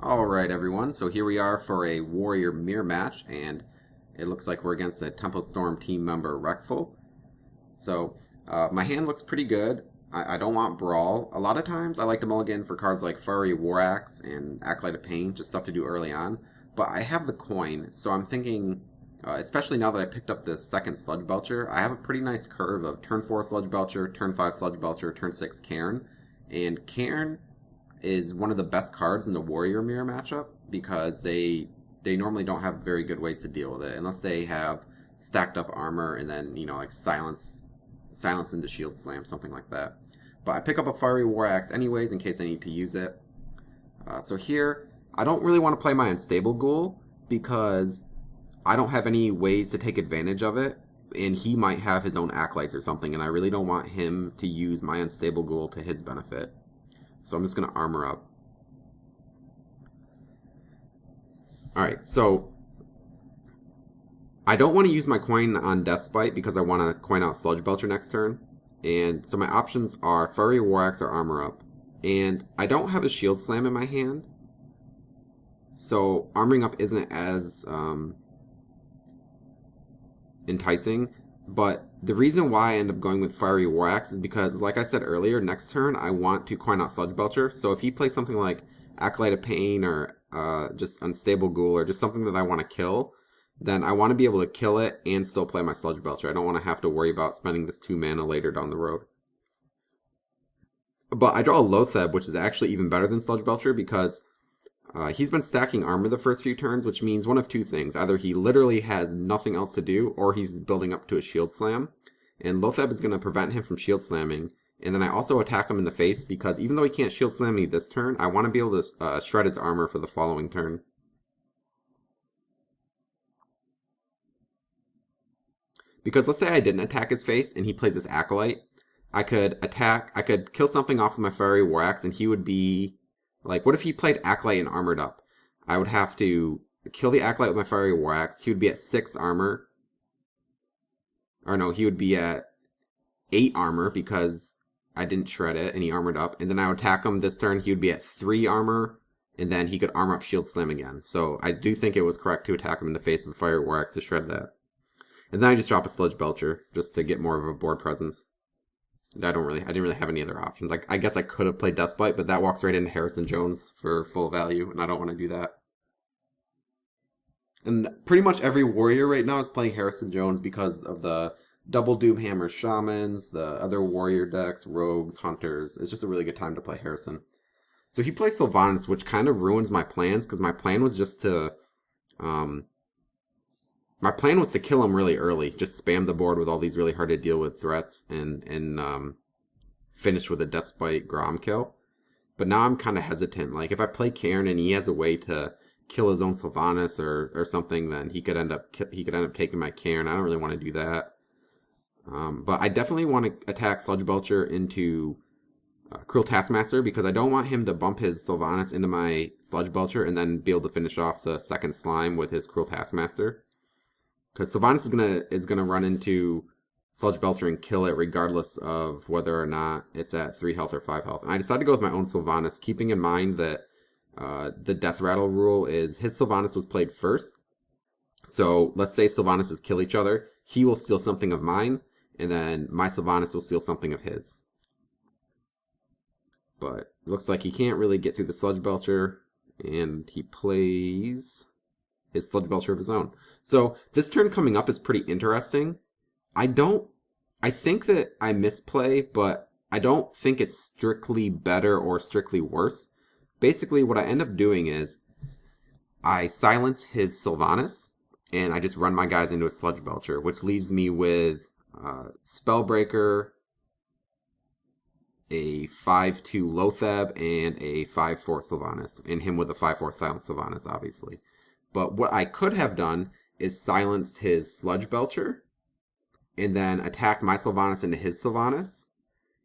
Alright everyone, so here we are for a Warrior Mirror match, and it looks like we're against a Temple Storm team member, Wreckful. So, my hand looks pretty good. I don't want Brawl. A lot of times I like to mulligan for cards like Fiery War Axe and Acolyte of Pain, just stuff to do early on. But I have the coin, so I'm thinking, especially now that I picked up this second Sludge Belcher, I have a pretty nice curve of turn 4 Sludge Belcher, turn 5 Sludge Belcher, turn 6 Cairn. And Cairn is one of the best cards in the Warrior Mirror matchup because they normally don't have very good ways to deal with it unless they have stacked up armor and then, you know, like silence into shield slam, something like that. But I pick up a Fiery War Axe anyways in case I need to use it. So here, I don't really want to play my Unstable Ghoul because I don't have any ways to take advantage of it, and he might have his own Acolytes or something, and I really don't want him to use my Unstable Ghoul to his benefit. So I'm just going to armor up. Alright, so I don't want to use my coin on Deathspite because I want to coin out Sludge Belcher next turn. And so my options are Fiery War Axe or Armor Up. And I don't have a Shield Slam in my hand, so armoring up isn't as enticing. But the reason why I end up going with Fiery War Axe is because, like I said earlier, next turn I want to coin out Sludge Belcher. So if he plays something like Acolyte of Pain or just Unstable Ghoul or just something that I want to kill, then I want to be able to kill it and still play my Sludge Belcher. I don't want to have to worry about spending this 2 mana later down the road. But I draw a Loatheb, which is actually even better than Sludge Belcher because he's been stacking armor the first few turns, which means one of two things. Either he literally has nothing else to do, or he's building up to a shield slam. And Loatheb is going to prevent him from shield slamming. And then I also attack him in the face because even though he can't shield slam me this turn, I want to be able to shred his armor for the following turn. Because let's say I didn't attack his face and he plays this Acolyte, I could kill something off with my Fiery War Axe and he would be, like, what if he played Acolyte and armored up? I would have to kill the Acolyte with my Fiery War Axe. He would be at 6 armor. Or no, he would be at 8 armor because I didn't shred it and he armored up. And then I would attack him this turn. He would be at 3 armor. And then he could armor up Shield Slam again. So I do think it was correct to attack him in the face with Fiery War Axe to shred that. And then I just drop a Sludge Belcher just to get more of a board presence. I didn't really have any other options. Like, I guess I could have played Deathspite, but that walks right into Harrison Jones for full value, and I don't want to do that. And pretty much every warrior right now is playing Harrison Jones because of the double Doomhammer Shamans, the other warrior decks, rogues, hunters. It's just a really good time to play Harrison. So he plays Sylvanas, which kind of ruins my plans, because my plan was just to kill him really early, just spam the board with all these really hard to deal with threats, and finish with a Deathspite Grom kill. But now I'm kind of hesitant. Like, if I play Cairn and he has a way to kill his own Sylvanas or something, then he could end up taking my Cairn. I don't really want to do that. But I definitely want to attack Sludge Belcher into Cruel Taskmaster because I don't want him to bump his Sylvanas into my Sludge Belcher and then be able to finish off the second slime with his Cruel Taskmaster. Because Sylvanas is gonna run into Sludge Belcher and kill it regardless of whether or not it's at 3 health or 5 health. And I decided to go with my own Sylvanas, keeping in mind that the Death Rattle rule is his Sylvanas was played first. So let's say Sylvanas kill each other. He will steal something of mine, and then my Sylvanas will steal something of his. But it looks like he can't really get through the Sludge Belcher, and he plays his Sludge Belcher of his own. So this turn coming up is pretty interesting. I think that I misplay, but I don't think it's strictly better or strictly worse. Basically, what I end up doing is I silence his Sylvanas, and I just run my guys into a Sludge Belcher, which leaves me with Spellbreaker, a 5/2 Loatheb, and a 5/4 Sylvanas, and him with a 5/4 Silent Sylvanas, obviously. But what I could have done is silenced his Sludge Belcher, and then attacked my Sylvanas into his Sylvanas.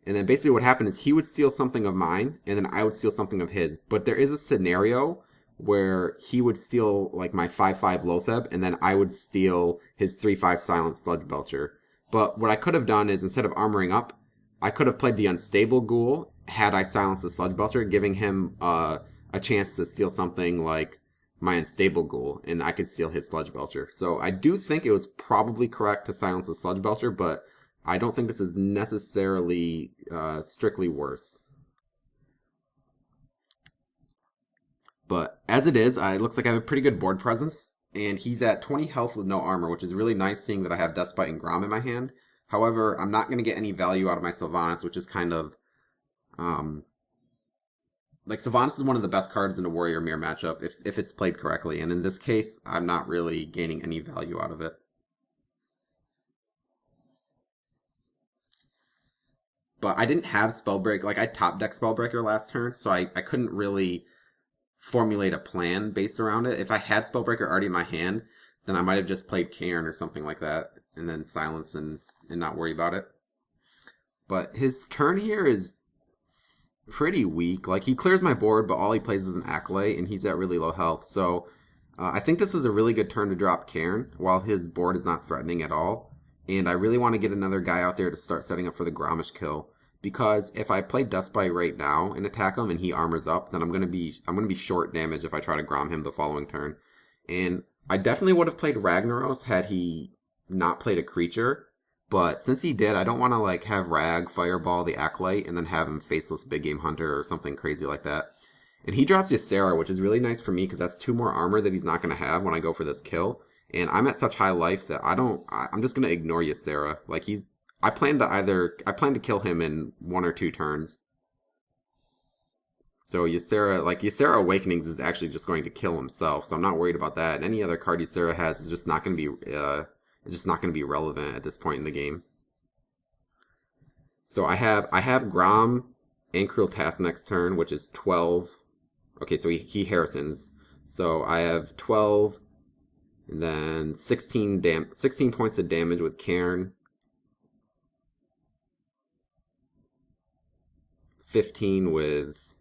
And then basically what happened is he would steal something of mine, and then I would steal something of his. But there is a scenario where he would steal like my 5/5 Loatheb, and then I would steal his 3/5 Silent Sludge Belcher. But what I could have done is, instead of armoring up, I could have played the Unstable Ghoul had I silenced the Sludge Belcher, giving him a a chance to steal something like my unstable ghoul, and I could steal his sludge belcher. So I do think it was probably correct to silence the sludge belcher, but I don't think this is necessarily strictly worse. But as it is, it looks like I have a pretty good board presence, and he's at 20 health with no armor, which is really nice seeing that I have Deathbite and Grom in my hand. However, I'm not going to get any value out of my Sylvanas, which is kind of... like, Sylvanas is one of the best cards in a Warrior Mirror matchup if it's played correctly, and in this case, I'm not really gaining any value out of it. But I didn't have Spellbreak, like I top deck Spellbreaker last turn, so I couldn't really formulate a plan based around it. If I had Spellbreaker already in my hand, then I might have just played Cairn or something like that, and then silence and not worry about it. But his turn here is pretty weak. Like, he clears my board, but all he plays is an Acolyte, and he's at really low health. So I think this is a really good turn to drop Cairn, while his board is not threatening at all. And I really want to get another guy out there to start setting up for the Gromish kill. Because if I play Dustbite right now and attack him and he armors up, then I'm gonna be short damage if I try to Grom him the following turn. And I definitely would have played Ragnaros had he not played a creature. But since he did, I don't want to like have Rag Fireball the Acolyte and then have him Faceless Big Game Hunter or something crazy like that. And he drops Ysera, which is really nice for me because that's 2 more armor that he's not going to have when I go for this kill. And I'm at such high life that I'm just going to ignore Ysera. Like, I plan to kill him in 1 or 2 turns. So Ysera Awakenings is actually just going to kill himself, so I'm not worried about that. And any other card Ysera has is just not going to be relevant at this point in the game. So I have Grom and Cruel Task next turn, which is 12. Okay, so he Harrisons. So I have 12, and then 16 points of damage with Cairn. 15 with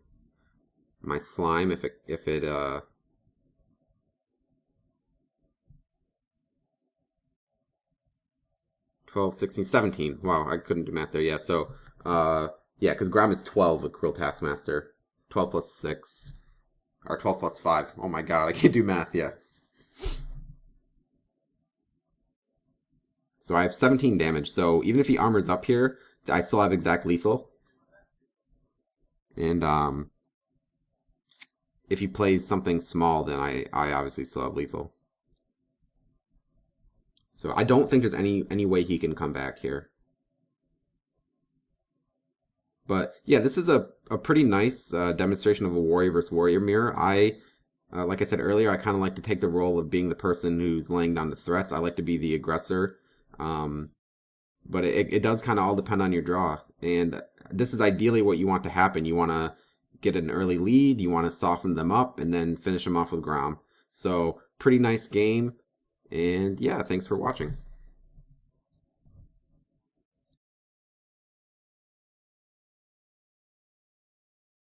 my slime if it 12, 16, 17. Wow, I couldn't do math there. Yeah, so yeah, because Grom is 12 with Cruel Taskmaster. 12 plus 6. Or 12 plus 5. Oh my god, I can't do math yet. So I have 17 damage. So even if he armors up here, I still have exact lethal. And if he plays something small, then I obviously still have lethal. So I don't think there's any way he can come back here. But yeah, this is a pretty nice demonstration of a warrior versus warrior mirror. Like I said earlier, I kind of like to take the role of being the person who's laying down the threats. I like to be the aggressor. But it does kind of all depend on your draw. And this is ideally what you want to happen. You want to get an early lead, you want to soften them up, and then finish them off with Grom. So, pretty nice game. And yeah, thanks for watching.